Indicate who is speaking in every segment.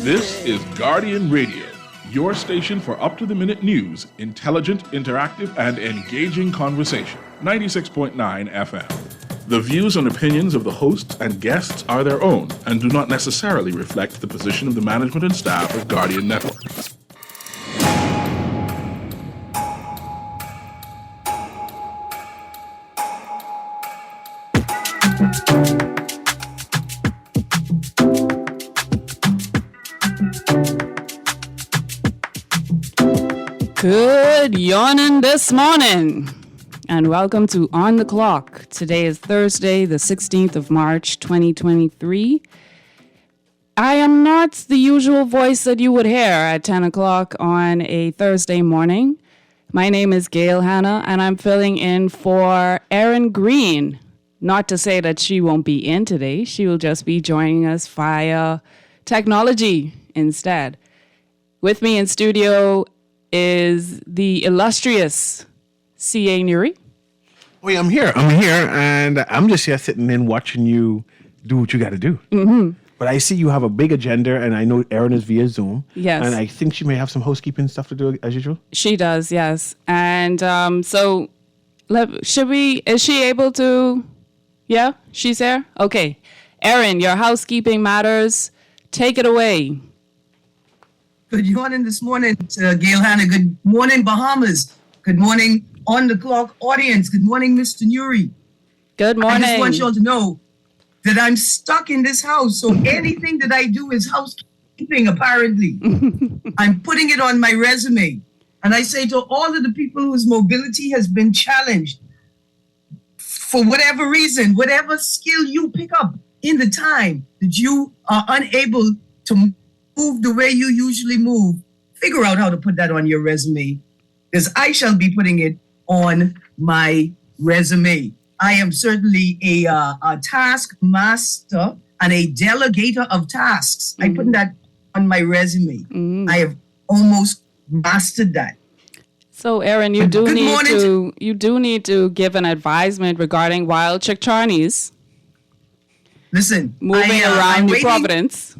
Speaker 1: This is Guardian Radio, your station for up-to-the-minute news, intelligent, interactive, and engaging conversation. 96.9 FM. The views and opinions of the hosts and guests are their own and do not necessarily reflect the position of the management and staff of Guardian Network.
Speaker 2: Good yawning this morning, and welcome to On the Clock. Today is Thursday, the 16th of March, 2023. I am not the usual voice that you would hear at 10 o'clock on a Thursday morning. My name is Gail Hannah, and I'm filling in for Erin Greene. Not to say that she won't be in today. She will just be joining us via technology instead. With me in studio is the illustrious C.A. Nuri.
Speaker 3: Oh, yeah, I'm here, and I'm just here sitting and watching you do what you got to do.
Speaker 2: Mm-hmm.
Speaker 3: But I see you have a big agenda, and I know Erin is via Zoom.
Speaker 2: Yes.
Speaker 3: And I think she may have some housekeeping stuff to do as usual.
Speaker 2: She does, yes. And is she able to? Yeah, she's there? Okay. Erin, your housekeeping matters. Take it away.
Speaker 4: Good morning this morning to Gail Hannah. Good morning, Bahamas. Good morning, On the Clock audience. Good morning, Mr. Nuri.
Speaker 2: Good morning.
Speaker 4: I just want y'all to know that I'm stuck in this house, so anything that I do is housekeeping, apparently. I'm putting it on my resume. And I say to all of the people whose mobility has been challenged, for whatever reason, whatever skill you pick up in the time that you are unable to move the way you usually move, figure out how to put that on your resume, because I shall be putting it on my resume. I am certainly a task master and a delegator of tasks. I put that on my resume. I have almost mastered that.
Speaker 2: So, Erin, you do need to give an advisement regarding wild Chickcharnies.
Speaker 4: Listen,
Speaker 2: moving around New Providence.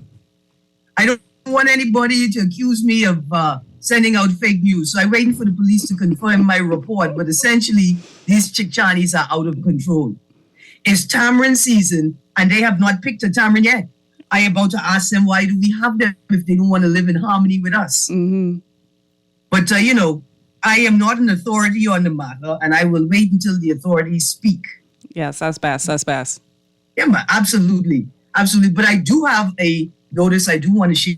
Speaker 4: I don't want anybody to accuse me of sending out fake news. So I'm waiting for the police to confirm my report. But essentially, these Chickcharnies are out of control. It's tamarind season, and they have not picked a tamarind yet. I am about to ask them, why do we have them if they don't want to live in harmony with us? Mm-hmm. But, I am not an authority on the matter, and I will wait until the authorities speak.
Speaker 2: Yes, that's best.
Speaker 4: Yeah, absolutely. But I do have a notice I do want to share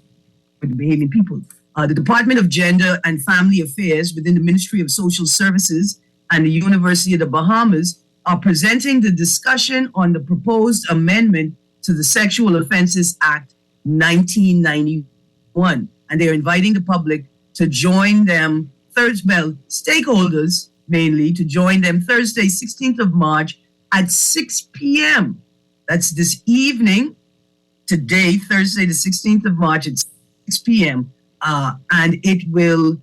Speaker 4: with the Bahamian people. The Department of Gender and Family Affairs within the Ministry of Social Services and the University of the Bahamas are presenting the discussion on the proposed amendment to the Sexual Offences Act 1991. And they're inviting the public to join them, stakeholders mainly, to join them Thursday, 16th of March at 6 p.m. That's this evening. Today, Thursday, the 16th of March at 6 p.m. And the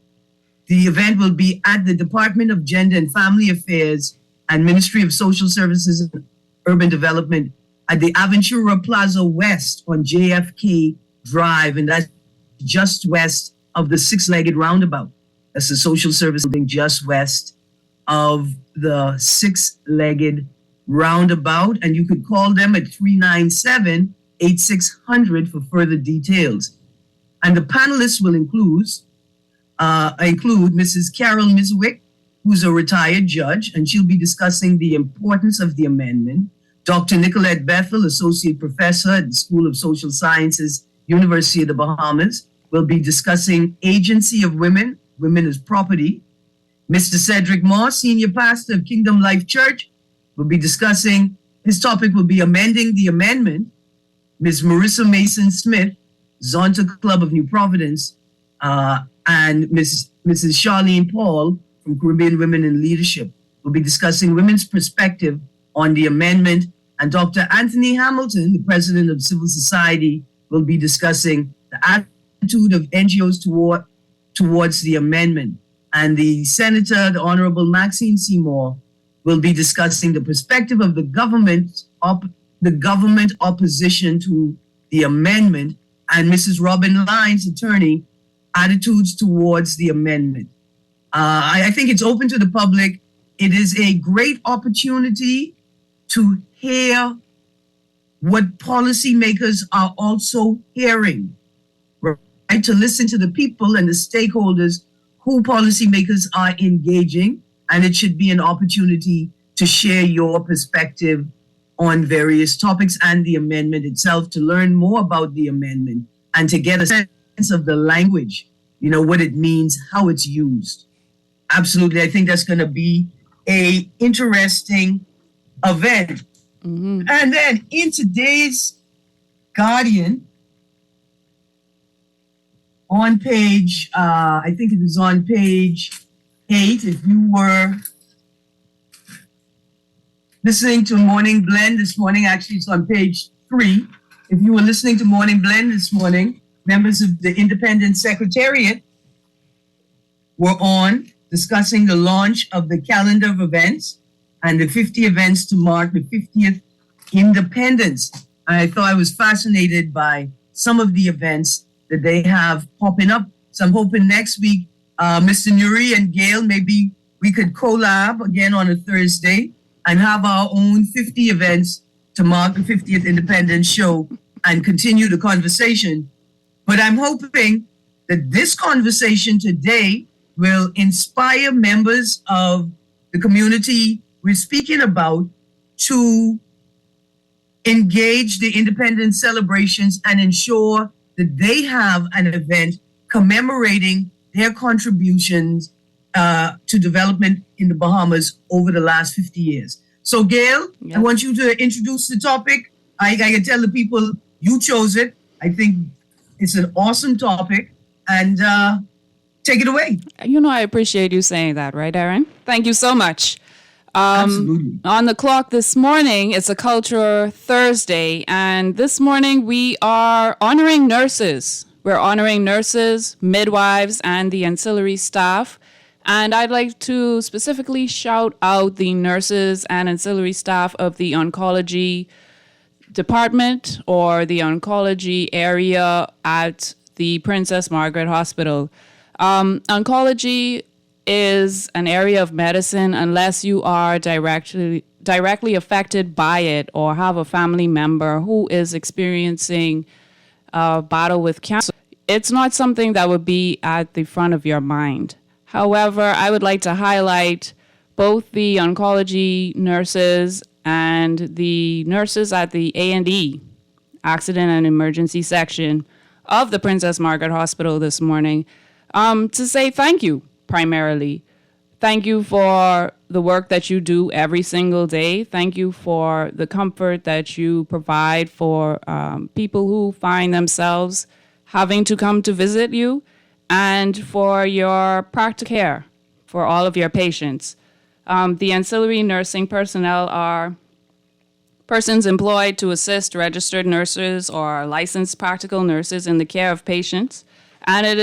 Speaker 4: event will be at the Department of Gender and Family Affairs and Ministry of Social Services and Urban Development at the Aventura Plaza West on JFK Drive. And that's just west of the six-legged roundabout. That's the social service building just west of the six-legged roundabout. And you could call them at 397-8600 for further details. And the panelists will include Mrs. Carol Miswick, who's a retired judge, and she'll be discussing the importance of the amendment. Dr. Nicolette Bethel, Associate Professor at the School of Social Sciences, University of the Bahamas, will be discussing agency of women as property. Mr. Cedric Moss, Senior Pastor of Kingdom Life Church, will be discussing, his topic will be amending the amendment. Ms. Marissa Mason-Smith, Zonta Club of New Providence, and Mrs. Charlene Paul from Caribbean Women in Leadership will be discussing women's perspective on the amendment. And Dr. Anthony Hamilton, the president of Civil Society, will be discussing the attitude of NGOs towards the amendment. And the Senator, the Honorable Maxine Seymour, will be discussing the perspective of the government opposition to the amendment and Mrs. Robin Lyons, attorney, attitudes towards the amendment. I think it's open to the public. It is a great opportunity to hear what policymakers are also hearing, right? To listen to the people and the stakeholders who policymakers are engaging, and it should be an opportunity to share your perspective on various topics and the amendment itself, to learn more about the amendment and to get a sense of the language, what it means, how it's used. Absolutely. I think that's going to be a interesting event. Mm-hmm. And then in today's Guardian, on page, I think it is on page 8, if you were listening to Morning Blend this morning, actually it's on page 3. If you were listening to Morning Blend this morning, members of the Independent Secretariat were on discussing the launch of the calendar of events and the 50 events to mark the 50th independence. I thought I was fascinated by some of the events that they have popping up. So I'm hoping next week, Mr. Nuri and Gail, maybe we could collab again on a Thursday and have our own 50 events to mark the 50th Independence show and continue the conversation. But I'm hoping that this conversation today will inspire members of the community we're speaking about to engage the independence celebrations and ensure that they have an event commemorating their contributions to development in the Bahamas over the last 50 years. So, Gail, yes. I want you to introduce the topic. I can tell the people you chose it. I think it's an awesome topic. And take it away.
Speaker 2: I appreciate you saying that, right, Erin? Thank you so much.
Speaker 4: Absolutely.
Speaker 2: On the clock this morning, it's a Culture Thursday, and this morning we are honoring nurses. We're honoring nurses, midwives, and the ancillary staff. And I'd like to specifically shout out the nurses and ancillary staff of the oncology department or the oncology area at the Princess Margaret Hospital. Oncology is an area of medicine unless you are directly affected by it or have a family member who is experiencing a battle with cancer. It's not something that would be at the front of your mind. However, I would like to highlight both the oncology nurses and the nurses at the A&E, Accident and Emergency Section of the Princess Margaret Hospital this morning, to say thank you, primarily. Thank you for the work that you do every single day. Thank you for the comfort that you provide for people who find themselves having to come to visit you, and for your practical care for all of your patients. The ancillary nursing personnel are persons employed to assist registered nurses or licensed practical nurses in the care of patients, and it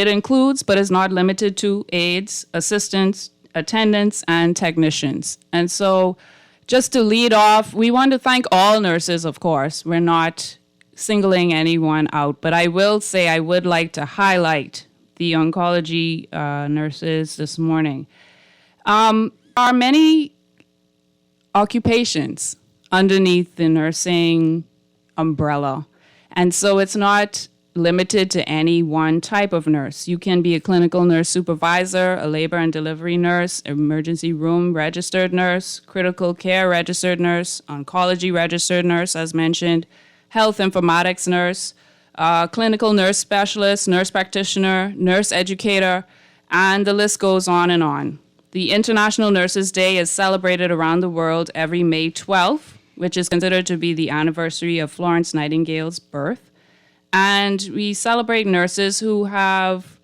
Speaker 2: includes but is not limited to aides, assistants, attendants, and technicians. And so just to lead off, we want to thank all nurses, of course. We're not singling anyone out, but I will say I would like to highlight the oncology nurses this morning. There are many occupations underneath the nursing umbrella, and so it's not limited to any one type of nurse. You can be a clinical nurse supervisor, a labor and delivery nurse, emergency room registered nurse, critical care registered nurse, oncology registered nurse, as mentioned, health informatics nurse, clinical nurse specialist, nurse practitioner, nurse educator, and the list goes on and on. The International Nurses Day is celebrated around the world every May 12th, which is considered to be the anniversary of Florence Nightingale's birth. And we celebrate nurses who have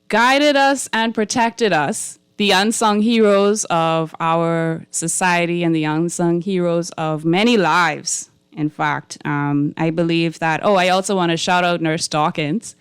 Speaker 2: guided us and protected us, the unsung heroes of our society and the unsung heroes of many lives. In fact, I believe that, I also want to shout out Nurse Dawkins.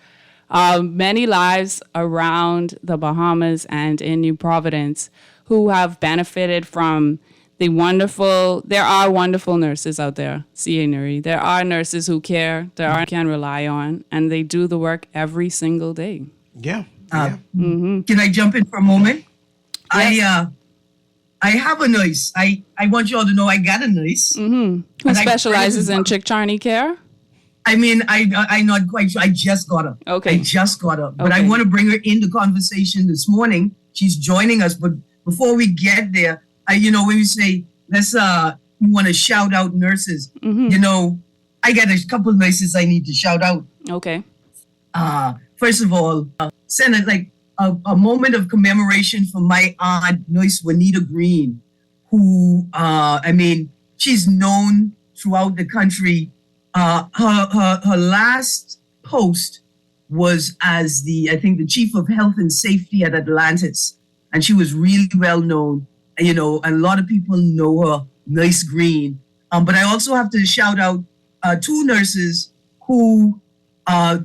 Speaker 2: Many lives around the Bahamas and in New Providence who have benefited from there are wonderful nurses out there, CNRE. There are nurses who care, can rely on, and they do the work every single day.
Speaker 3: Yeah.
Speaker 4: Can I jump in for a moment?
Speaker 2: Yes.
Speaker 4: I have a nurse. I want you all to know I got a nurse.
Speaker 2: Who specializes in Chick Charney care?
Speaker 4: I mean, I'm not quite sure. I just got her.
Speaker 2: Okay.
Speaker 4: I just got her. But I
Speaker 2: Okay.
Speaker 4: want to bring her in the conversation this morning. She's joining us. But before we get there, when we say, we want to shout out nurses, I got a couple nurses I need to shout out.
Speaker 2: Okay.
Speaker 4: First of all, send a moment of commemoration for my aunt, Nurse Juanita Greene, who, she's known throughout the country. Her last post was as the chief of health and safety at Atlantis. And she was really well known, and a lot of people know her, Nurse Greene. But I also have to shout out two nurses who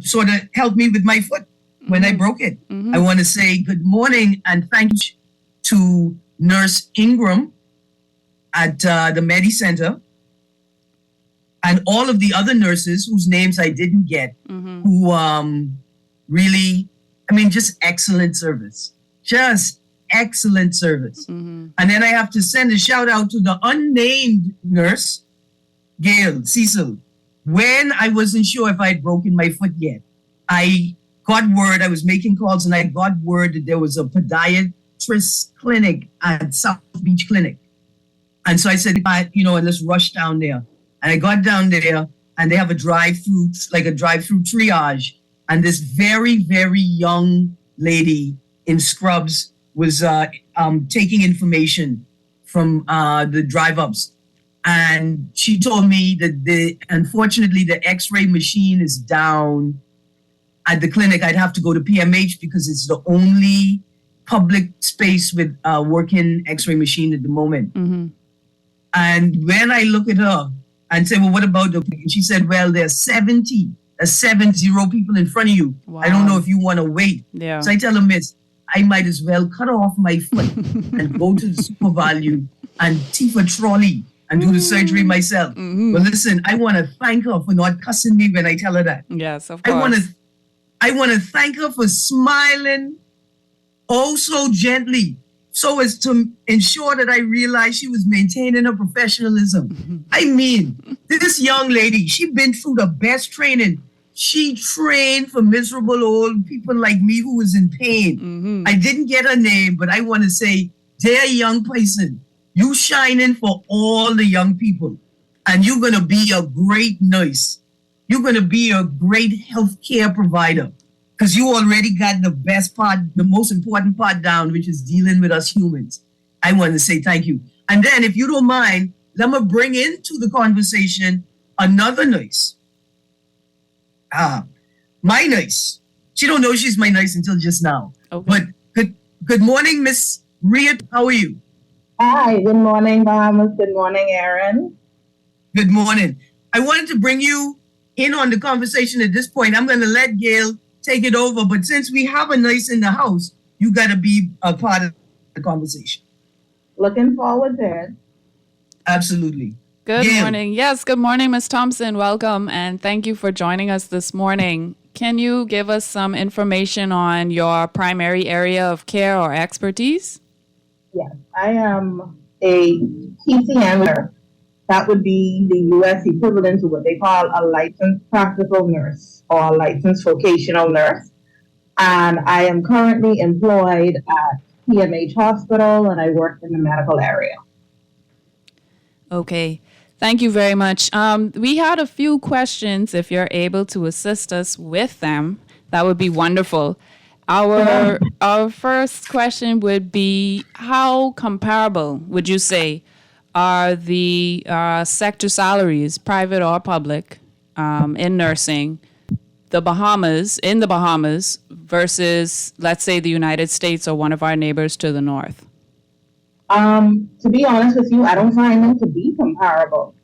Speaker 4: sort of helped me with my foot when I broke it. I want to say good morning and thank you to Nurse Ingram at the Medi Center and all of the other nurses whose names I didn't get, who really, just excellent service. Just excellent service. And then I have to send a shout out to the unnamed nurse, Gail Cecil. When I wasn't sure if I had broken my foot yet, I got word, I was making calls and I got word that there was a podiatrist clinic at South Beach Clinic. And so I said, let's rush down there. And I got down there and they have a drive-through triage. And this very, very young lady in scrubs was taking information from the drive-ups. And she told me that unfortunately the x-ray machine is down at the clinic. I'd have to go to PMH because it's the only public space with a working x-ray machine at the moment. And when I look at her and say, well, what about the, and she said, well, there's 70 people in front of you.
Speaker 2: Wow.
Speaker 4: I don't know if you want to wait.
Speaker 2: Yeah.
Speaker 4: So I tell her, miss, I might as well cut off my foot and go to the super value and teeth a trolley and do the surgery myself. But listen, I want to thank her for not cussing me when I tell her that.
Speaker 2: Yes, of course.
Speaker 4: I want to thank her for smiling oh so gently so as to ensure that I realized she was maintaining her professionalism. I mean, this young lady, she been through the best training. She trained for miserable old people like me who was in pain. I didn't get her name, but I want to say, dear young person, you shining for all the young people, and you're going to be a great nurse. You're going to be a great healthcare provider because you already got the best part, the most important part down, which is dealing with us humans. I want to say thank you. And then if you don't mind, let me bring into the conversation another nurse. My nurse. She don't know she's my nurse until just now.
Speaker 2: Okay.
Speaker 4: But good morning, Miss Rhea. How are you?
Speaker 5: Hi, good morning, Bahamas. Good morning, Erin.
Speaker 4: Good morning. I wanted to bring you in on the conversation at this point. I'm going to let Gail take it over, but since we have a nurse in the house, you got to be a part of the conversation.
Speaker 5: Looking forward to it.
Speaker 4: Absolutely.
Speaker 2: Good
Speaker 4: Gail.
Speaker 2: morning. Yes, good morning, Ms. Thompson. Welcome, and thank you for joining us this morning. Can you give us some information on your primary area of care or expertise?
Speaker 5: Yes, I am a PCN nurse. That would be the U.S. equivalent to what they call a licensed practical nurse or a licensed vocational nurse. And I am currently employed at PMH Hospital, and I work in the medical area.
Speaker 2: Okay. Thank you very much. We had a few questions. If you're able to assist us with them, that would be wonderful. Our first question would be, how comparable would you say are the sector salaries, private or public, in nursing, in the Bahamas versus, let's say, the United States or one of our neighbors to the north?
Speaker 5: To be honest with you, I don't find them to be comparable.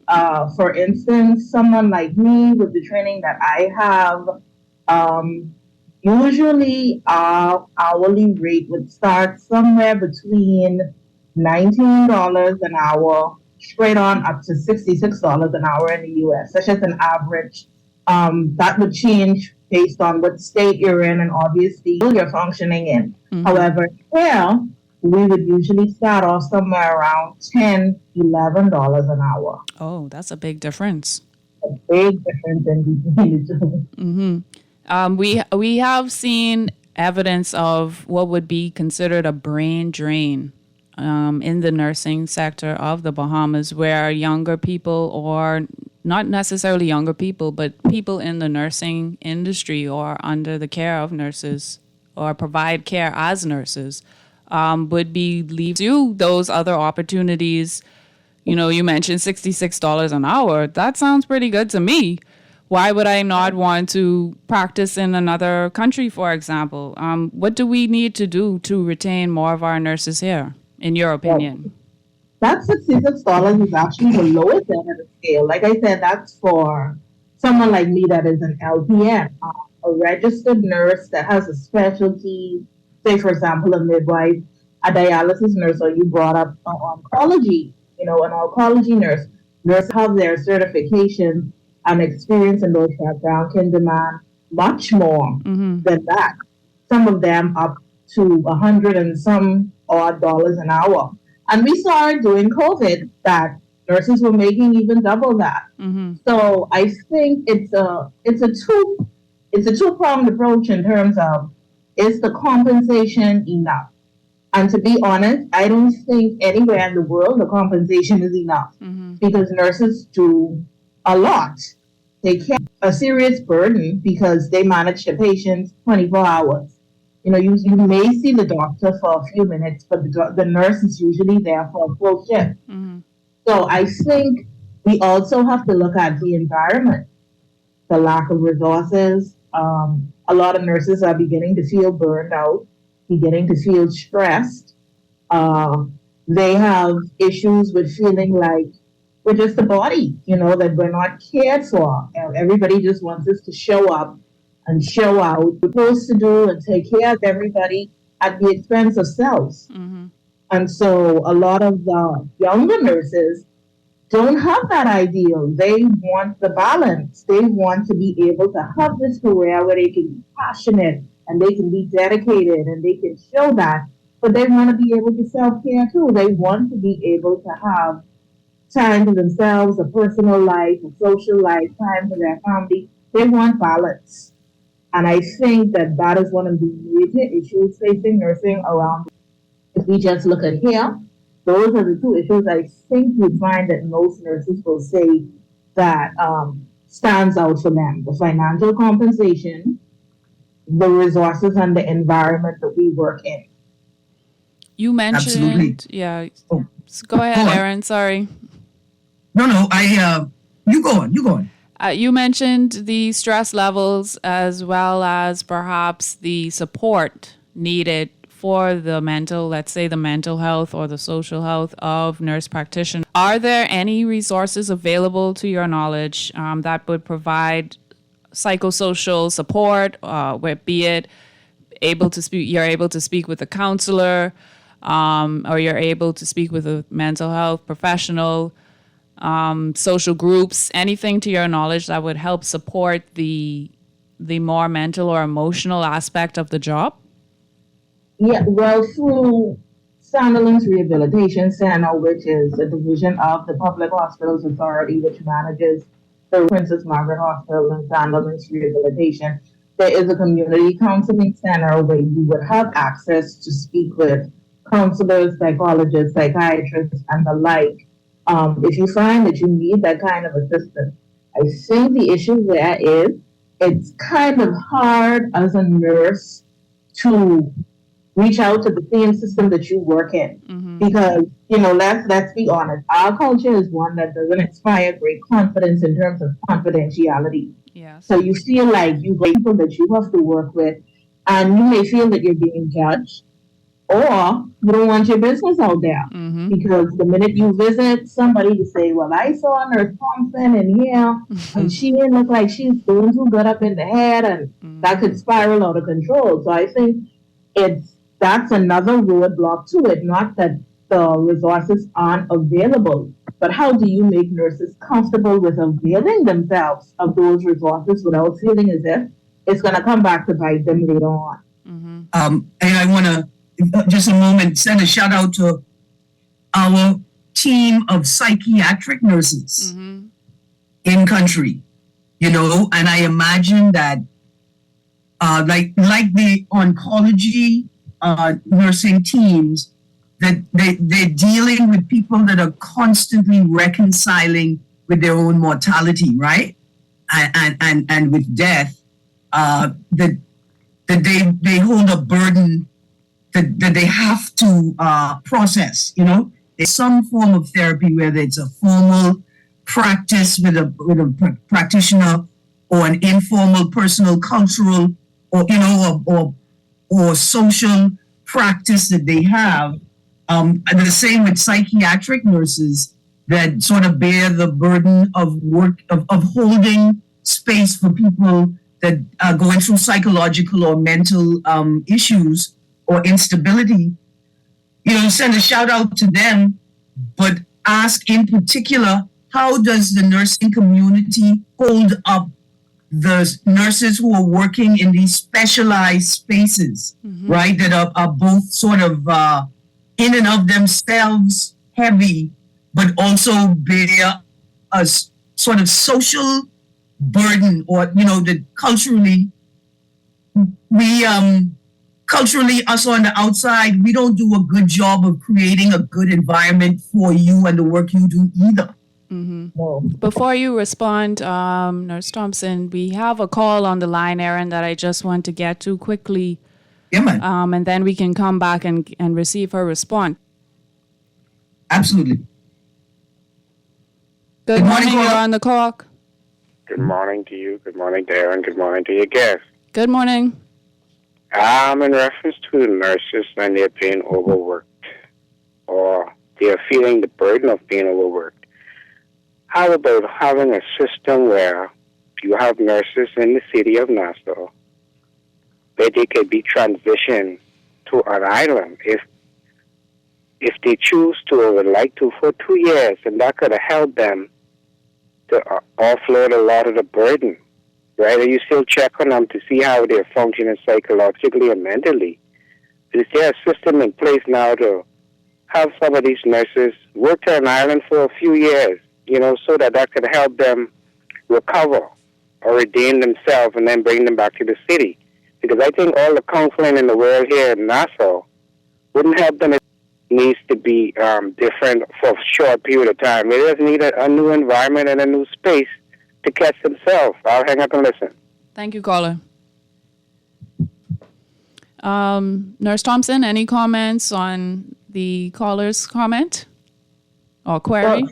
Speaker 5: For instance, someone like me with the training that I have, usually our hourly rate would start somewhere between $19 an hour, straight on up to $66 an hour in the US. That's just an average. That would change based on what state you're in and obviously you're functioning in. However, here, we would usually start off somewhere around $10, $11 an hour.
Speaker 2: Oh, that's a big difference.
Speaker 5: A big difference in between the two.
Speaker 2: We have seen evidence of what would be considered a brain drain in the nursing sector of the Bahamas, where younger people, or not necessarily younger people, but people in the nursing industry or under the care of nurses or provide care as nurses, would be leave to those other opportunities. You know, you mentioned $66 an hour. That sounds pretty good to me. Why would I not want to practice in another country, for example? What do we need to do to retain more of our nurses here, in your opinion?
Speaker 5: That $66 is actually the lowest end of the scale. Like I said, that's for someone like me that is an LPN, a registered nurse that has a specialty, say, for example, a midwife, a dialysis nurse, or you brought up oncology, an oncology nurse. Nurses have their certification and experience in those background can demand much more than that. Some of them up to 100 and some odd dollars an hour. And we saw during COVID that nurses were making even double that. So I think it's a two-pronged approach in terms of, is the compensation enough? And to be honest, I don't think anywhere in the world the compensation is enough because nurses do a lot. They carry a serious burden because they manage the patients 24 hours. You may see the doctor for a few minutes, but the nurse is usually there for a full shift. So I think we also have to look at the environment, the lack of resources. A lot of nurses are beginning to feel burned out, beginning to feel stressed. They have issues with feeling like we're just a body, that we're not cared for. Everybody just wants us to show up and show out. We're supposed to do and take care of everybody at the expense of self. And so a lot of the younger nurses don't have that ideal. They want the balance. They want to be able to have this career where they can be passionate and they can be dedicated and they can show that. But they want to be able to self-care too. They want to be able to have time to themselves, a personal life, a social life, time for their family. They want balance. And I think that is one of the major issues facing nursing around. If we just look at here, those are the two issues I think we find that most nurses will say that stands out for them. The financial compensation, the resources, and the environment that we work in.
Speaker 2: You mentioned,
Speaker 4: Absolutely.
Speaker 2: Yeah. Oh. Go ahead, Erin. Sorry.
Speaker 4: No, you go on.
Speaker 2: You mentioned the stress levels as well as perhaps the support needed for the mental health or the social health of nurse practitioners. Are there any resources available to your knowledge that would provide psychosocial support, be it you're able to speak with a counselor, or you're able to speak with a mental health professional, social groups, anything to your knowledge that would help support the more mental or emotional aspect of the job?
Speaker 5: Yeah, well, through Sandilands Rehabilitation Center, which is a division of the Public Hospitals Authority, which manages the Princess Margaret Hospital and Sandilands Rehabilitation, there is a community counseling center where you would have access to speak with counselors, psychologists, psychiatrists, and the like. If you find that you need that kind of assistance, I think the issue there is it's kind of hard as a nurse to reach out to the same system that you work in. Because, let's be honest, our culture is one that doesn't inspire great confidence in terms of confidentiality.
Speaker 2: Yes.
Speaker 5: So you feel like you got people that you have to work with, and you may feel that you're being judged, or you don't want your business out there. Because the minute you visit somebody to say, well, I saw Nurse Thompson in here, and she didn't look like she's doing too good up in the head, and that could spiral out of control. So I think that's another roadblock to it. Not that the resources aren't available. But how do you make nurses comfortable with availing themselves of those resources without feeling as if it's going to come back to bite them later on?
Speaker 4: And I want to, just a moment, send a shout out to our team of psychiatric nurses in country, and I imagine that like the oncology nursing teams, that they're dealing with people that are constantly reconciling with their own mortality, right? And with death, that they hold a burden that they have to process, There's some form of therapy, whether it's a formal practice with a practitioner, or an informal, personal, cultural, or social practice that they have. And the same with psychiatric nurses that sort of bear the burden of work of holding space for people that are going through psychological or mental issues or instability. Send a shout out to them, but ask in particular, how does the nursing community hold up the nurses who are working in these specialized spaces, right? That are both sort of in and of themselves heavy, but also bear a sort of social burden, or that culturally us on the outside, we don't do a good job of creating a good environment for you and the work you do either.
Speaker 2: Before you respond, Nurse Thompson, we have a call on the line, Erin, that I just want to get to quickly.
Speaker 4: Yeah, man.
Speaker 2: And then we can come back and receive her response.
Speaker 4: Absolutely.
Speaker 2: Good morning, you're on the clock.
Speaker 6: Good morning to you. Good morning to Erin. Good morning to your guest.
Speaker 2: Good morning.
Speaker 6: In reference to the nurses when they're being overworked, or they're feeling the burden of being overworked, how about having a system where you have nurses in the city of Nassau where they could be transitioned to an island if they choose to or would like to for 2 years, and that could help them to offload a lot of the burden, right? And you still check on them to see how they're functioning psychologically and mentally. Is there a system in place now to have some of these nurses work to an island for a few years, so that could help them recover or redeem themselves and then bring them back to the city? Because I think all the counseling in the world here in Nassau wouldn't help them. It needs to be different for a short period of time. They just need a new environment and a new space to catch themselves. I'll hang up and listen.
Speaker 2: Thank you, caller. Nurse Thompson, any comments on the caller's comment or query?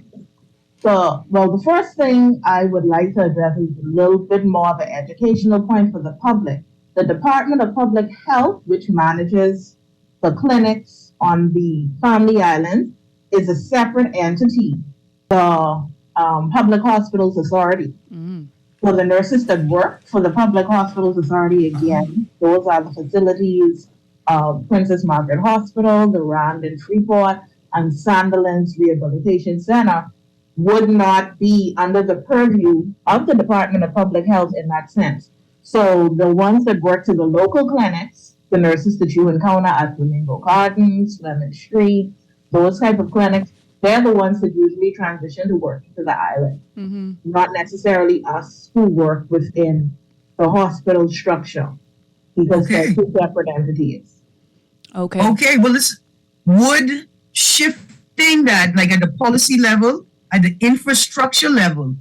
Speaker 5: Well, the first thing I would like to address is a little bit more of an educational point for the public. The Department of Public Health, which manages the clinics on the Family Islands, is a separate entity, the Public Hospitals Authority. For the nurses that work for the Public Hospitals Authority, again, those are the facilities of Princess Margaret Hospital, the Rand in Freeport, and Sandilands Rehabilitation Center, would not be under the purview of the Department of Public Health in that sense. So the ones that work to the local clinics, the nurses that you encounter at Flamingo Gardens, Lemon Street, those type of clinics, they're the ones that usually transition to work to the island. Not necessarily us who work within the hospital structure, because they're two separate entities.
Speaker 4: Okay, well, would shifting that, like at the policy level, at the infrastructure level,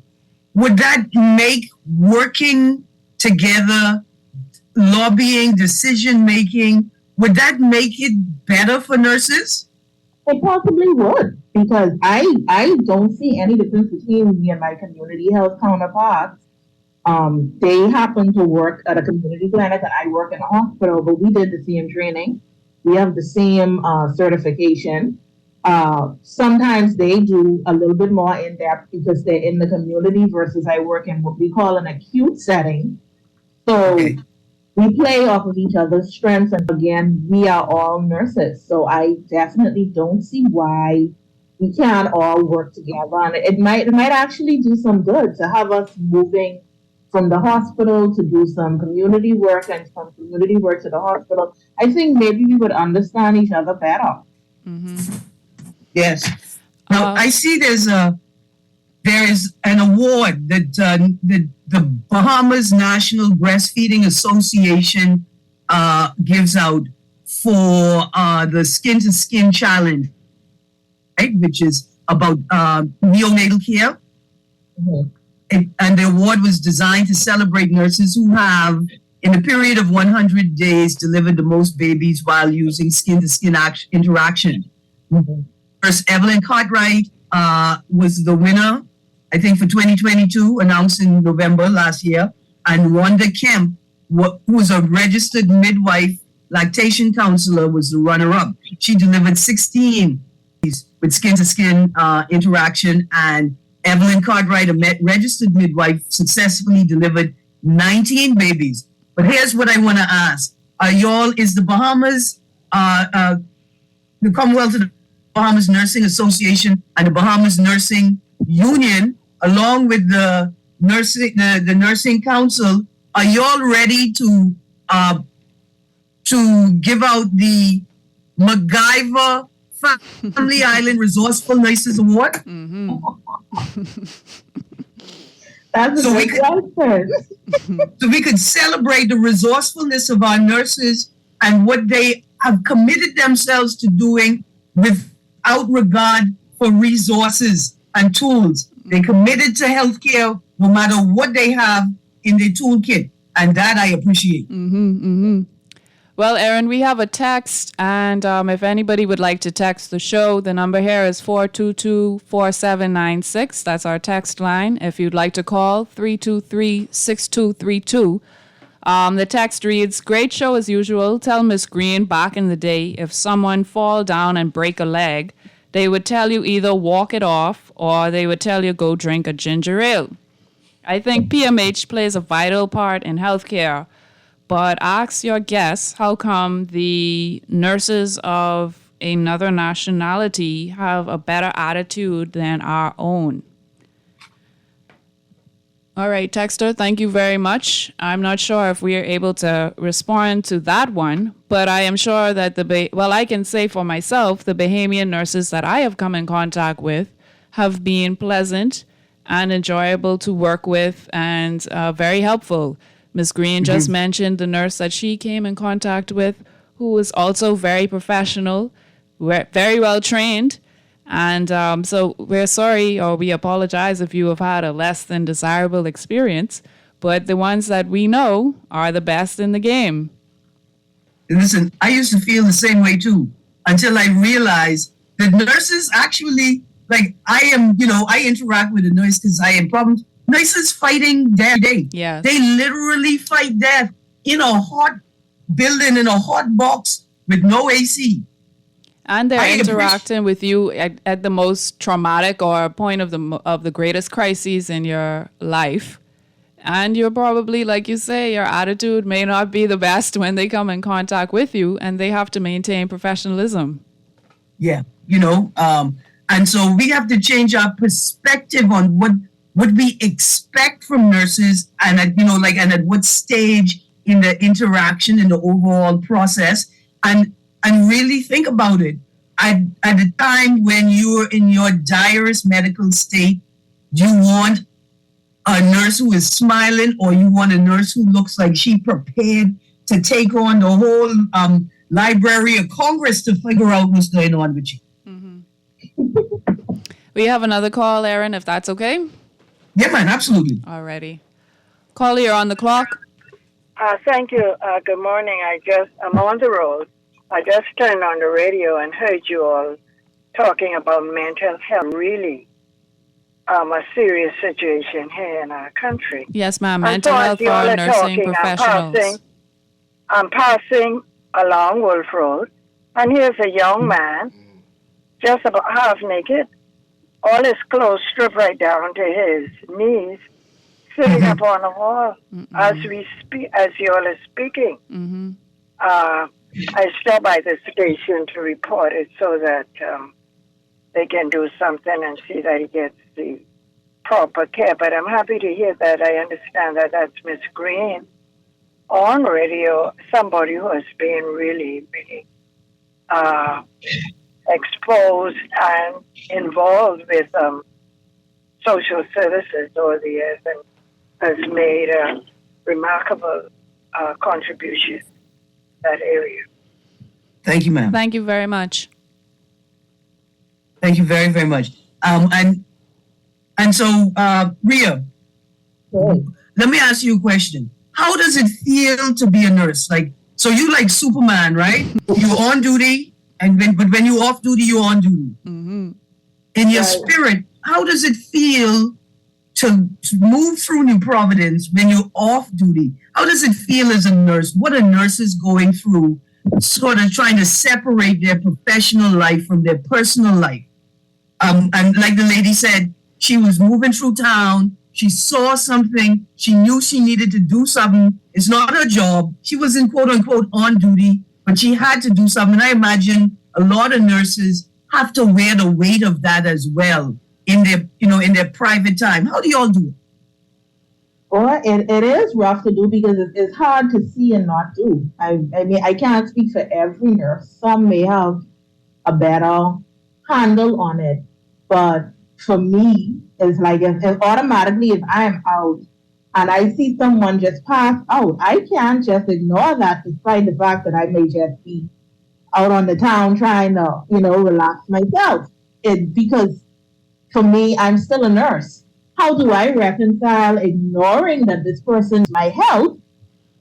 Speaker 4: would that make working together, lobbying, decision making, would that make it better for nurses?
Speaker 5: It possibly would, because I don't see any difference between me and my community health counterparts. They happen to work at a community clinic and I work in a hospital, but we did the same training. We have the same certification. Sometimes they do a little bit more in depth because they're in the community versus I work in what we call an acute setting. So we play off of each other's strengths. And again, we are all nurses. So I definitely don't see why we can't all work together. And it might actually do some good to have us moving from the hospital to do some community work and from community work to the hospital. I think maybe we would understand each other better.
Speaker 4: Yes. Now I see there is an award that the Bahamas National Breastfeeding Association gives out for the Skin to Skin Challenge, right? Which is about neonatal care. And the award was designed to celebrate nurses who have, in a period of 100 days, delivered the most babies while using skin to skin interaction. Nurse Evelyn Cartwright was the winner, I think, for 2022, announced in November last year. And Rhonda Kemp, who was a registered midwife lactation counselor, was the runner-up. She delivered 16 with skin-to-skin interaction, and Evelyn Cartwright, a registered midwife, successfully delivered 19 babies. But here's what I want to ask. Is the Bahamas, the Commonwealth of the Bahamas Nursing Association and the Bahamas Nursing Union, along with the Nursing Council, are y'all ready to give out the MacGyver Family Island Resourceful Nurses Award?
Speaker 5: That's
Speaker 4: So
Speaker 5: a
Speaker 4: we
Speaker 5: good
Speaker 4: could-
Speaker 5: question.
Speaker 4: So we could celebrate the resourcefulness of our nurses and what they have committed themselves to doing without regard for resources and tools. They committed to healthcare no matter what they have in their toolkit. And that I appreciate.
Speaker 2: Well, Erin, we have a text, and if anybody would like to text the show, the number here is 422-4796. That's our text line. If you'd like to call, 323-6232. The text reads, "Great show as usual. Tell Miss Greene back in the day, if someone fall down and break a leg, they would tell you either walk it off or they would tell you go drink a ginger ale. I think PMH plays a vital part in healthcare, but ask your guests how come the nurses of another nationality have a better attitude than our own." All right, Texter, thank you very much. I'm not sure if we are able to respond to that one, but I am sure that I can say for myself, the Bahamian nurses that I have come in contact with have been pleasant and enjoyable to work with and very helpful. Ms. Greene just mentioned the nurse that she came in contact with, who was also very professional, very well trained. And so we're sorry, or we apologize if you have had a less than desirable experience, but the ones that we know are the best in the game.
Speaker 4: Listen, I used to feel the same way too, until I realized that nurses actually, like I interact with a nurse because I am problems. Nurses fighting death every day.
Speaker 2: Yeah.
Speaker 4: They literally fight death in a hot building, in a hot box with no AC.
Speaker 2: And they're interacting with you at the most traumatic or point of the greatest crises in your life. And you're probably, like you say, your attitude may not be the best when they come in contact with you, and they have to maintain professionalism.
Speaker 4: Yeah, and so we have to change our perspective on what we expect from nurses, and at what stage in the interaction in the overall process, and really think about it. At the time when you're in your direst medical state, do you want a nurse who is smiling, or you want a nurse who looks like she prepared to take on the whole Library of Congress to figure out what's going on with you?
Speaker 2: We have another call, Erin, if that's okay.
Speaker 4: Yeah, man, absolutely.
Speaker 2: Alrighty. Caller, you're on the clock.
Speaker 7: Thank you. Good morning. I'm on the road. I just turned on the radio and heard you all talking about mental health. Really, a serious situation here in our country.
Speaker 2: Yes, ma'am. Mental health for our nursing professionals.
Speaker 7: I'm passing along Wolf Road, and here's a young man, just about half naked, all his clothes stripped right down to his knees, sitting up on the wall as we speak, as you all are speaking. I stopped by the station to report it so that they can do something and see that he gets the proper care. But I'm happy to hear that. I understand that that's Miss Greene on radio, somebody who has been really, really exposed and involved with social services over the years and has made a remarkable contribution in that area.
Speaker 4: Thank you, ma'am.
Speaker 2: Thank you very much.
Speaker 4: Thank you very, very much. And so, Ria, let me ask you a question. How does it feel to be a nurse? Like, so you like Superman, right? You're on duty, but when you're off duty, you're on duty. In your spirit, how does it feel to move through New Providence when you're off duty? How does it feel as a nurse? What are nurses going through, sort of trying to separate their professional life from their personal life? And like the lady said, she was moving through town. She saw something. She knew she needed to do something. It's not her job. She wasn't quote unquote on duty, but she had to do something. I imagine a lot of nurses have to wear the weight of that as well in their private time. How do y'all do it?
Speaker 5: Well, it is rough to do because it's hard to see and not do. I mean, I can't speak for every nurse. Some may have a better handle on it, but for me, it's like if automatically if I am out and I see someone just pass out, I can't just ignore that despite the fact that I may just be out on the town trying to, relax myself. Because for me, I'm still a nurse. How do I reconcile ignoring that this person is my health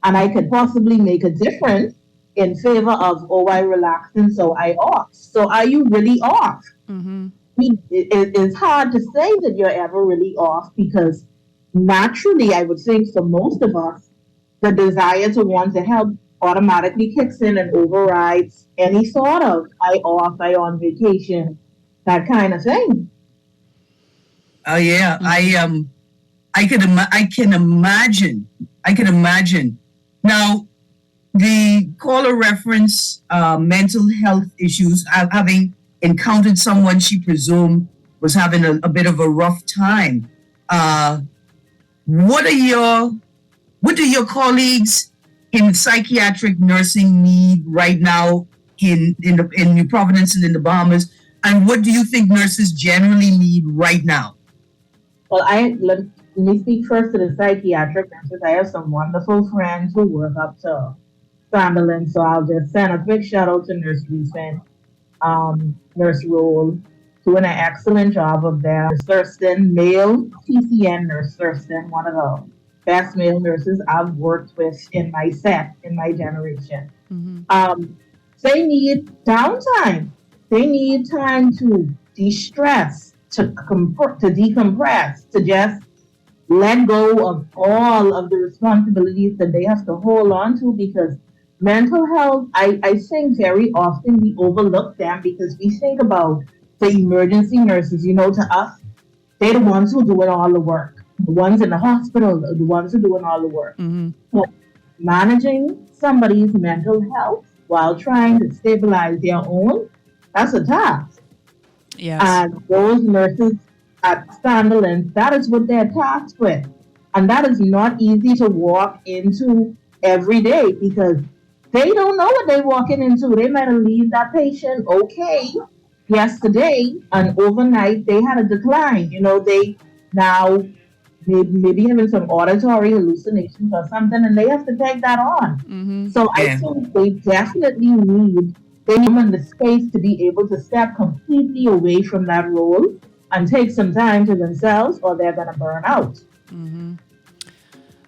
Speaker 5: and I could possibly make a difference in favor of, I relaxing, so I off. So are you really off? It's hard to say that you're ever really off because naturally, I would think for most of us, the desire to want to help automatically kicks in and overrides any sort of I off, I on vacation, that kind of thing.
Speaker 4: Oh yeah, I can imagine. Now, the caller reference mental health issues, having encountered someone she presumed was having a bit of a rough time. What do your colleagues in psychiatric nursing need right now in New Providence and in the Bahamas? And what do you think nurses generally need right now?
Speaker 5: Well, let me speak first to the psychiatric nurses. I have some wonderful friends who work up to Sunderland, so I'll just send a quick shout out to Nurse Recent, Nurse Roll, doing an excellent job of that. Nurse Thurston, male TCN Nurse Thurston, one of the best male nurses I've worked with in my generation. They need downtime. They need time to de-stress, to decompress, to just let go of all of the responsibilities that they have to hold on to, because mental health, I think very often we overlook them because we think about the emergency nurses. To us, they're the ones who are doing all the work. The ones in the hospital are the ones who are doing all the work. But managing somebody's mental health while trying to stabilize their own, that's a task.
Speaker 2: Yes.
Speaker 5: And those nurses at Sunderland, that is what they're tasked with. And that is not easy to walk into every day because they don't know what they're walking into. They might have leave that patient okay yesterday, and overnight they had a decline. They now maybe having some auditory hallucinations or something, and they have to take that on. So I think they definitely need the space to be able to step completely away from that role and take some time to themselves, or they're going to burn out.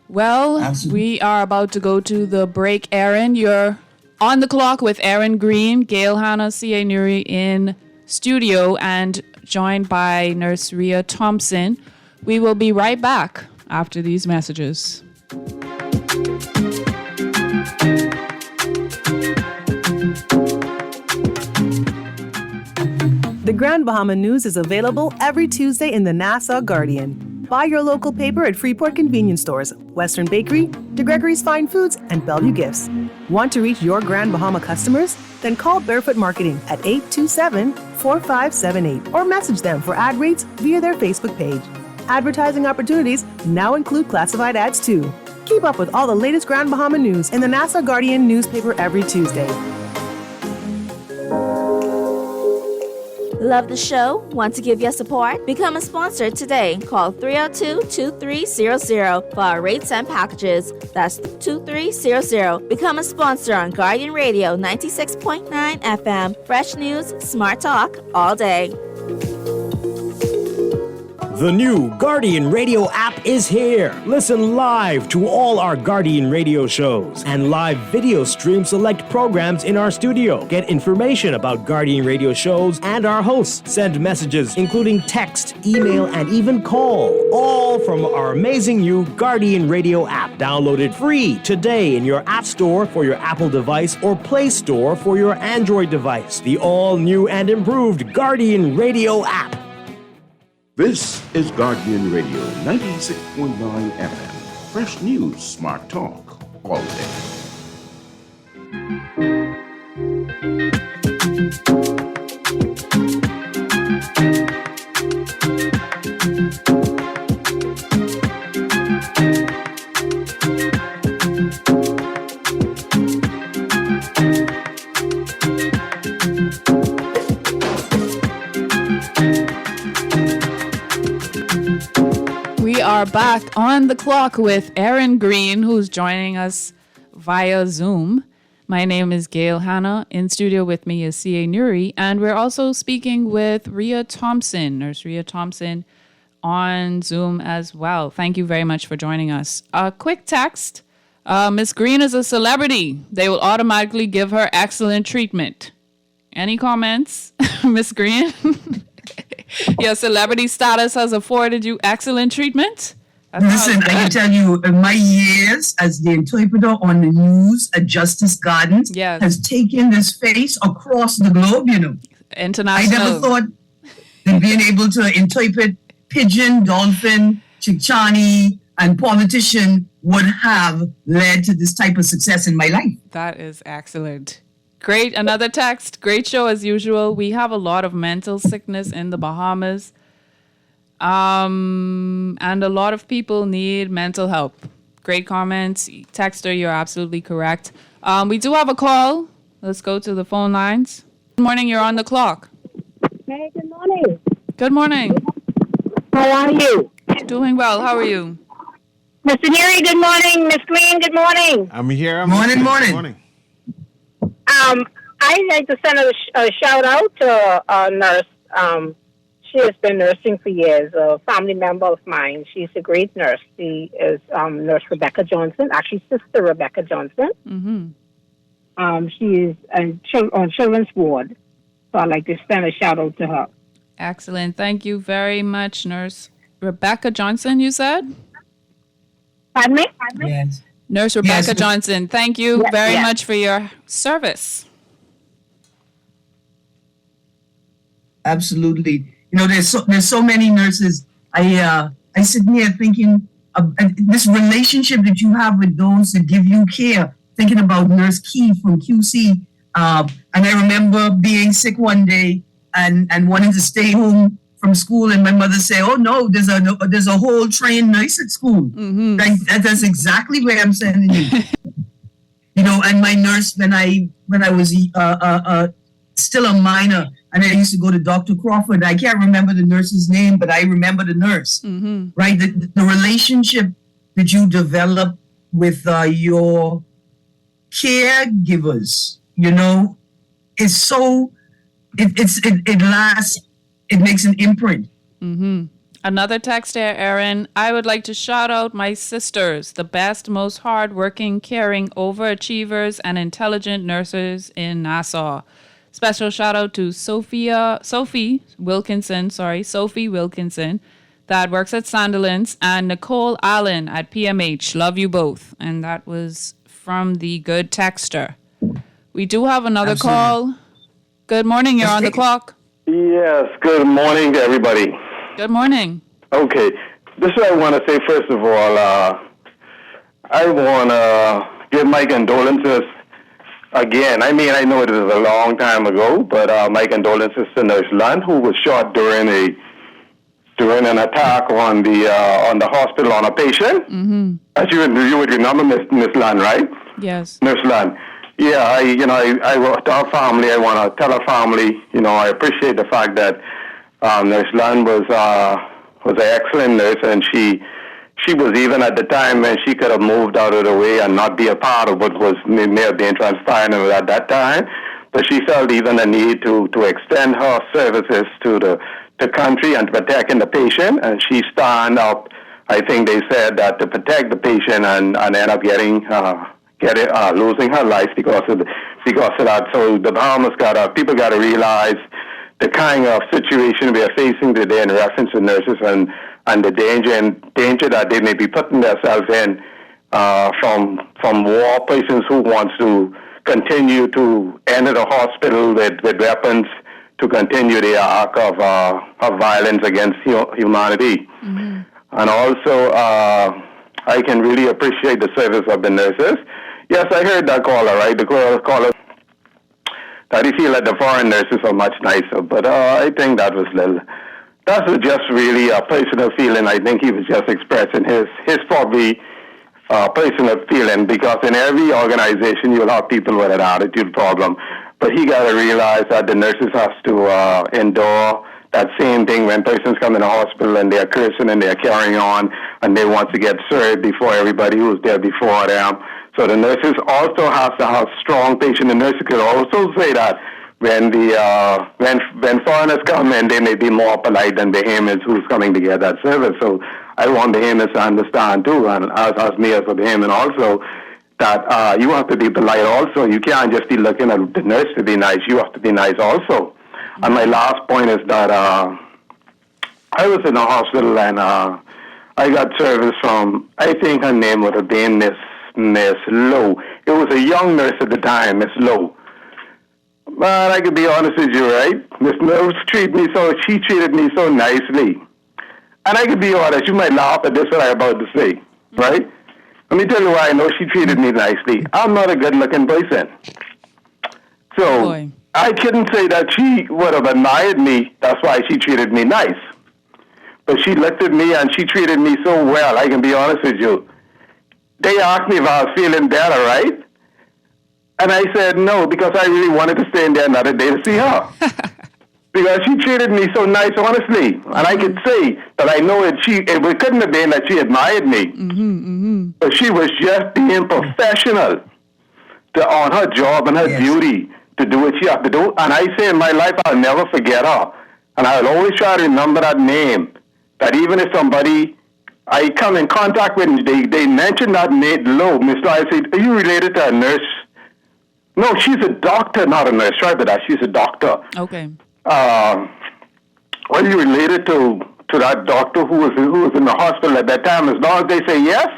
Speaker 2: Well,
Speaker 4: Absolutely.
Speaker 2: We are about to go to the break. Erin, you're on the clock with Erin Greene, Gail Hannah, C.A. Nuri in studio, and joined by Nurse Ria Thompson. We will be right back after these messages.
Speaker 8: The Grand Bahama News is available every Tuesday in the Nassau Guardian. Buy your local paper at Freeport convenience stores, Western Bakery, DeGregory's Fine Foods, and Bellevue Gifts. Want to reach your Grand Bahama customers? Then call Barefoot Marketing at 827-4578 or message them for ad rates via their Facebook page. Advertising opportunities now include classified ads too. Keep up with all the latest Grand Bahama news in the Nassau Guardian newspaper every Tuesday.
Speaker 9: Love the show? Want to give your support? Become a sponsor today. Call 302-2300 for our rates and packages. That's 2300. Become a sponsor on Guardian Radio 96.9 FM. Fresh news, smart talk, all day.
Speaker 10: The new Guardian Radio app is here. Listen live to all our Guardian Radio shows and live video stream select programs in our studio. Get information about Guardian Radio shows and our hosts. Send messages including text, email, and even call. All from our amazing new Guardian Radio app. Download it free today in your App Store for your Apple device or Play Store for your Android device. The all-new and improved Guardian Radio app.
Speaker 11: This is Guardian Radio 96.9 FM. Fresh news, smart talk, all day.
Speaker 2: We are back on the clock with Erin Greene, who's joining us via Zoom. My name is Gail Hanna. In studio with me is C.A. Nuri, and we're also speaking with Rhea Thompson, Nurse Rhea Thompson, on Zoom as well. Thank you very much for joining us. A quick text. Miss Greene is a celebrity. They will automatically give her excellent treatment. Any comments, Miss Greene? Your celebrity status has afforded you excellent treatment?
Speaker 4: Listen, I can tell you, my years as the interpreter on the news at Justice Gardens has taken this face across the globe, you know.
Speaker 2: International.
Speaker 4: I never thought that being able to interpret pigeon, dolphin, Chickchani, and politician would have led to this type of success in my life.
Speaker 2: That is excellent. Great. Another text. Great show as usual. We have a lot of mental sickness in the Bahamas. And a lot of people need mental help. Great comments. Texter, you're absolutely correct. We do have a call. Let's go to the phone lines. Good morning. You're on the clock.
Speaker 12: Hey, good morning.
Speaker 2: Good morning.
Speaker 12: How are you?
Speaker 2: Doing well. How are you?
Speaker 12: Mr. Neary, good morning. Miss Greene, good morning.
Speaker 3: I'm here.
Speaker 4: Morning.
Speaker 12: I'd like to send a shout out to a nurse. She has been nursing for years, a family member of mine. She's a great nurse. She is Nurse Rebecca Johnson, actually Sister Rebecca Johnson.
Speaker 2: Mm-hmm.
Speaker 12: She is on children's ward, so I'd like to send a shout out to her.
Speaker 2: Excellent. Thank you very much, Nurse Rebecca Johnson, you said?
Speaker 12: Pardon me?
Speaker 4: Yes.
Speaker 2: Nurse Rebecca Johnson, thank you very much for your service.
Speaker 4: Absolutely. You know, there's so many nurses. I sit here thinking of this relationship that you have with those that give you care. Thinking about Nurse Key from QC, and I remember being sick one day and wanting to stay home from school, and my mother say, "Oh no, there's a whole trained nurse at school."
Speaker 2: Mm-hmm.
Speaker 4: That's exactly where I'm sending you. You know, and my nurse when I was still a minor, and I used to go to Dr. Crawford. I can't remember the nurse's name, but I remember the nurse.
Speaker 2: Mm-hmm.
Speaker 4: Right, the relationship that you develop with your caregivers, you know, is so it lasts. It makes an imprint.
Speaker 2: Mm-hmm. Another text here, Erin. I would like to shout out my sisters, the best, most hardworking, caring, overachievers, and intelligent nurses in Nassau. Special shout out to Sophie Wilkinson, that works at Sandilands, and Nicole Allen at PMH. Love you both. And that was from the good texter. We do have another call. Good morning. You're on the clock.
Speaker 13: Yes, good morning to everybody.
Speaker 2: Good morning.
Speaker 13: Okay, this is what I want to say. First of all, I want to give my condolences again. I mean, I know it was a long time ago, but my condolences to Nurse Lund, who was shot during an attack on the hospital on a patient.
Speaker 2: Mm-hmm.
Speaker 13: As you would remember, Miss Lund, right?
Speaker 2: Yes.
Speaker 13: Nurse Lund. Yeah, I to our family, I want to tell our family, I appreciate the fact that Nurse Lund was an excellent nurse, and she was, even at the time when she could have moved out of the way and not be a part of what may have been transpiring at that time, but she felt even a need to extend her services to the country and protecting the patient, and she stand up. I think they said that to protect the patient and end up losing her life because of that. So the Bahamas people got to realize the kind of situation we are facing today in reference to nurses and the danger that they may be putting themselves in from war persons who wants to continue to enter the hospital with weapons to continue the arc of violence against humanity.
Speaker 2: Mm-hmm.
Speaker 13: And also, I can really appreciate the service of the nurses. Yes, I heard that caller, right? The caller that he feel that the foreign nurses are much nicer, but I think that was just really a personal feeling. I think he was just expressing his probably personal feeling, because in every organization you'll have people with an attitude problem. But he got to realize that the nurses have to endure that same thing when persons come in the hospital and they're cursing and they're carrying on and they want to get served before everybody who's there before them. So the nurses also have to have strong patience. The nurses could also say that when foreigners come in, they may be more polite than Bahamians who's coming to get that service. So I want Bahamians to understand too, and as me as a Bahamian also, that you have to be polite also. You can't just be looking at the nurse to be nice. You have to be nice also. Mm-hmm. And my last point is that I was in a hospital and I got service from, I think her name would have been Miss Lowe. It was a young nurse at the time, Miss Lowe. But I could be honest with you, right? Miss Lowe treated me so nicely. And I could be honest, you might laugh at this what I'm about to say, right? Let me tell you why I know she treated me nicely. I'm not a good-looking person. So I couldn't say that she would have admired me. That's why she treated me nice. But she looked at me and she treated me so well, I can be honest with you. They asked me if I was feeling better, right? And I said no, because I really wanted to stay in there another day to see her. Because she treated me so nice, honestly. And I could say that I know it couldn't have been that she admired me.
Speaker 2: Mm-hmm, mm-hmm.
Speaker 13: But she was just being professional on her job and her duty to do what she had to do. And I say in my life, I'll never forget her. And I'll always try to remember that name. That even if somebody I come in contact with, they mention that name, Lowe. Miss Lowe, I say, are you related to a nurse? No, she's a doctor, not a nurse. Right, but that she's a doctor.
Speaker 2: Okay.
Speaker 13: Are you related to that doctor who was in the hospital at that time? As long as they say yes,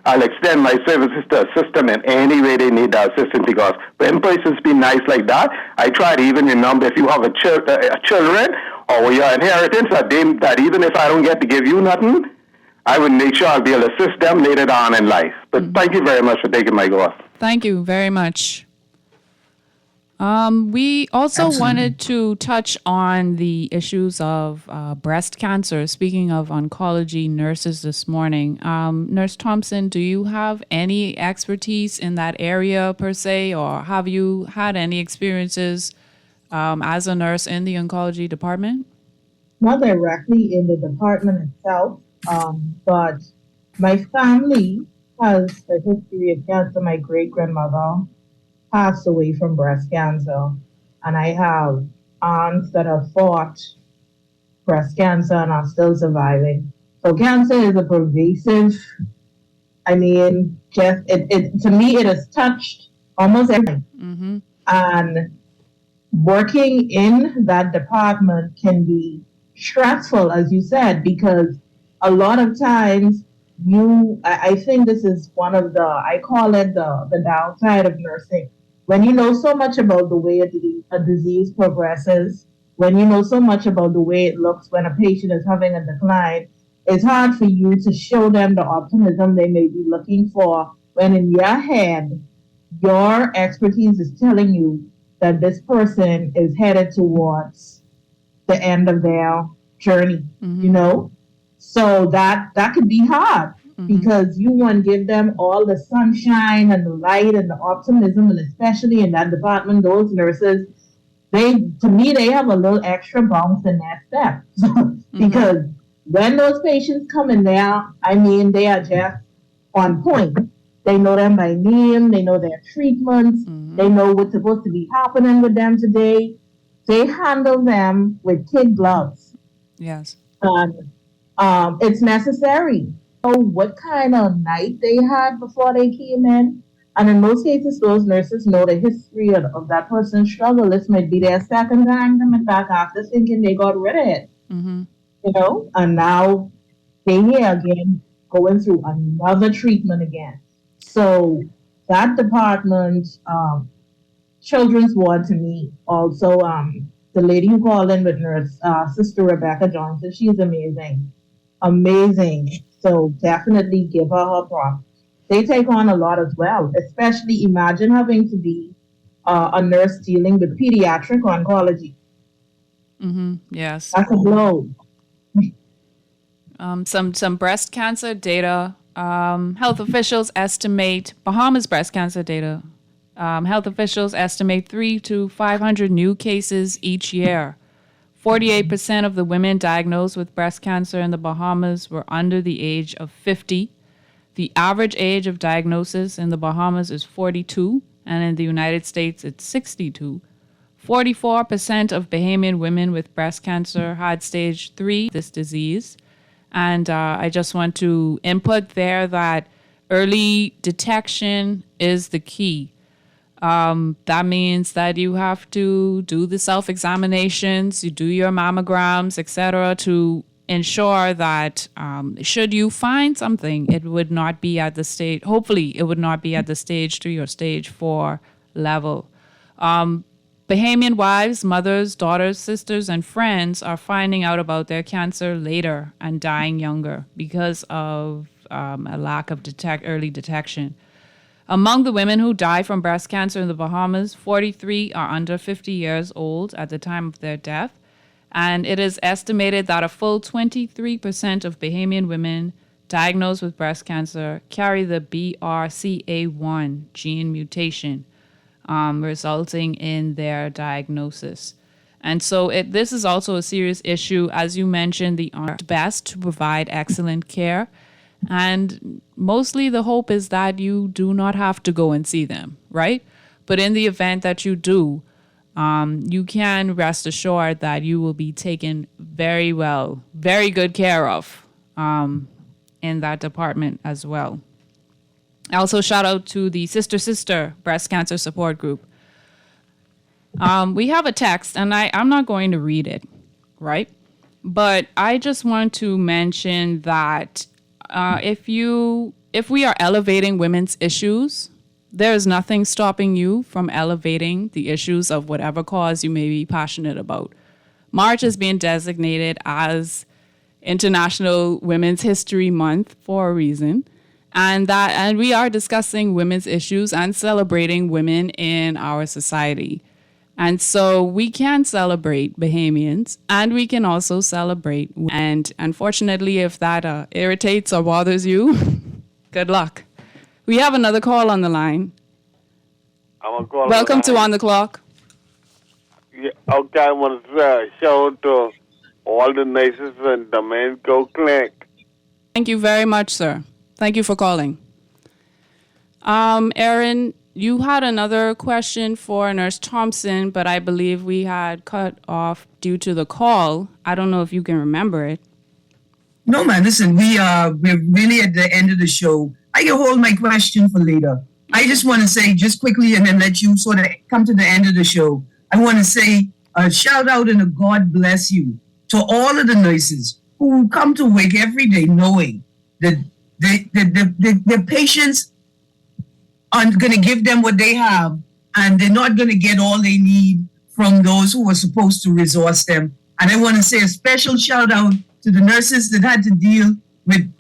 Speaker 13: I'll extend my services to assist them in any way they need that assistance. Because when persons be nice like that, I try to even remember if you have a children or your inheritance, that even if I don't get to give you nothing, I would make sure I'll be able to assist them later on in life. But thank you very much for taking my call.
Speaker 2: Thank you very much. We also wanted to touch on the issues of breast cancer. Speaking of oncology nurses this morning, Nurse Thompson, do you have any expertise in that area per se, or have you had any experiences as a nurse in the oncology department?
Speaker 5: Not directly in the department itself, but my family has a history of cancer. My great-grandmother passed away from breast cancer, and I have aunts that have fought breast cancer and are still surviving. So cancer is a pervasive, to me it has touched almost everything.
Speaker 2: Mm-hmm.
Speaker 5: And working in that department can be stressful, as you said, because a lot of times I think this is one of I call it the downside of nursing. When you know so much about the way a disease progresses, when you know so much about the way it looks when a patient is having a decline, it's hard for you to show them the optimism they may be looking for when in your head, your expertise is telling you that this person is headed towards the end of their journey, you know? So that could be hard because you want to give them all the sunshine and the light and the optimism, and especially in that department, those nurses, to me, they have a little extra bounce in that step because when those patients come in there, I mean, they are just on point. They know them by name, they know their treatments, they know what's supposed to be happening with them today. They handle them with kid gloves.
Speaker 2: Yes.
Speaker 5: It's necessary. So what kind of night they had before they came in. And in most cases, those nurses know the history of that person's struggle. This might be their second time coming back after thinking they got rid of it. You know, and now they here again going through another treatment again. So that department, children's ward to me, also the lady who called in with nurse, Sister Rebecca Johnson, she's amazing. Amazing. So definitely give her props. They take on a lot as well, especially imagine having to be a nurse dealing with pediatric oncology.
Speaker 2: Yes.
Speaker 5: That's a blow.
Speaker 2: Some breast cancer data. Health officials estimate Bahamas breast cancer data. Health officials estimate 300 to 500 new cases each year. 48% of the women diagnosed with breast cancer in the Bahamas were under the age of 50. The average age of diagnosis in the Bahamas is 42, and in the United States it's 62. 44% of Bahamian women with breast cancer had stage 3 this disease. And I just want to input there that early detection is the key. That means that you have to do the self-examinations, you do your mammograms, etc., to ensure that should you find something, it would not be at the stage, hopefully it would not be at the stage 3 or stage 4 level. Bahamian wives, mothers, daughters, sisters, and friends are finding out about their cancer later and dying younger because of a lack of early detection. Among the women who die from breast cancer in the Bahamas, 43 are under 50 years old at the time of their death. And it is estimated that a full 23% of Bahamian women diagnosed with breast cancer carry the BRCA1 gene mutation, resulting in their diagnosis. And so this is also a serious issue. As you mentioned, the best to provide excellent care. And mostly the hope is that you do not have to go and see them, right? But in the event that you do, you can rest assured that you will be taken very good care of in that department as well. Also, shout out to the Sister Breast Cancer Support Group. We have a text, and I'm not going to read it, right? But I just want to mention that if we are elevating women's issues, there is nothing stopping you from elevating the issues of whatever cause you may be passionate about. March is being designated as International Women's History Month for a reason. And we are discussing women's issues and celebrating women in our society. And so we can celebrate Bahamians, and we can also celebrate. And unfortunately, if that irritates or bothers you, good luck. We have another call on the line. Welcome to On the Clock.
Speaker 14: Yeah, okay, I want to show to all the nurses and the men go clinic.
Speaker 2: Thank you very much, sir. Thank you for calling. Erin, you had another question for Nurse Thompson, but I believe we had cut off due to the call. I don't know if you can remember it.
Speaker 4: No, man, listen, we're really at the end of the show. I can hold my question for later. I just want to say just quickly and then let you sort of come to the end of the show. I want to say a shout out and a God bless you to all of the nurses who come to work every day knowing that the patients aren't going to give them what they have and they're not going to get all they need from those who are supposed to resource them. And I want to say a special shout out to the nurses that had to deal with,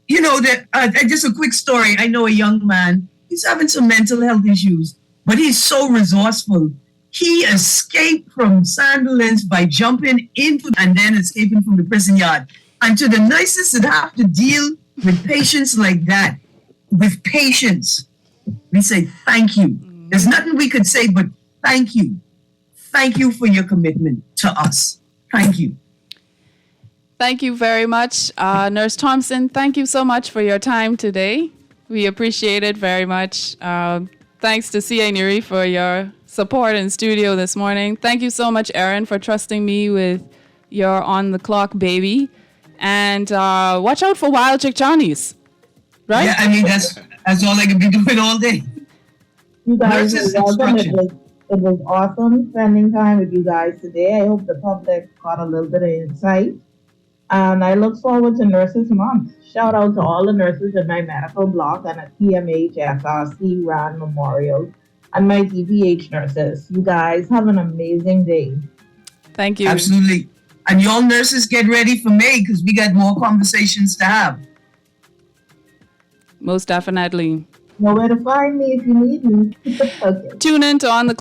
Speaker 4: just a quick story. I know a young man, he's having some mental health issues, but he's so resourceful. He escaped from Sandilands by jumping into and then escaping from the prison yard. And to the nurses that have to deal with patients like that, with patience, we say thank you. There's nothing we could say but thank you. Thank you for your commitment to us. Thank you.
Speaker 2: Thank you very much, Nurse Thompson. Thank you so much for your time today. We appreciate it very much. Thanks to CA Nuri for your support in studio this morning. Thank you so much, Erin, for trusting me with your On the Clock baby. And watch out for wild chick Johnnies, right?
Speaker 4: Yeah, I mean, that's all I can be doing all day.
Speaker 5: You guys are welcome. It was awesome spending time with you guys today. I hope the public got a little bit of insight. And I look forward to Nurses Month. Shout out to all the nurses in my medical block and at PMH, FRC, RAN Memorial, and my DPH nurses. You guys have an amazing day.
Speaker 2: Thank you.
Speaker 4: Absolutely. And y'all nurses get ready for May because we got more conversations to have.
Speaker 2: Most definitely.
Speaker 5: Know where to find me if you need me. Okay.
Speaker 2: Tune in to On the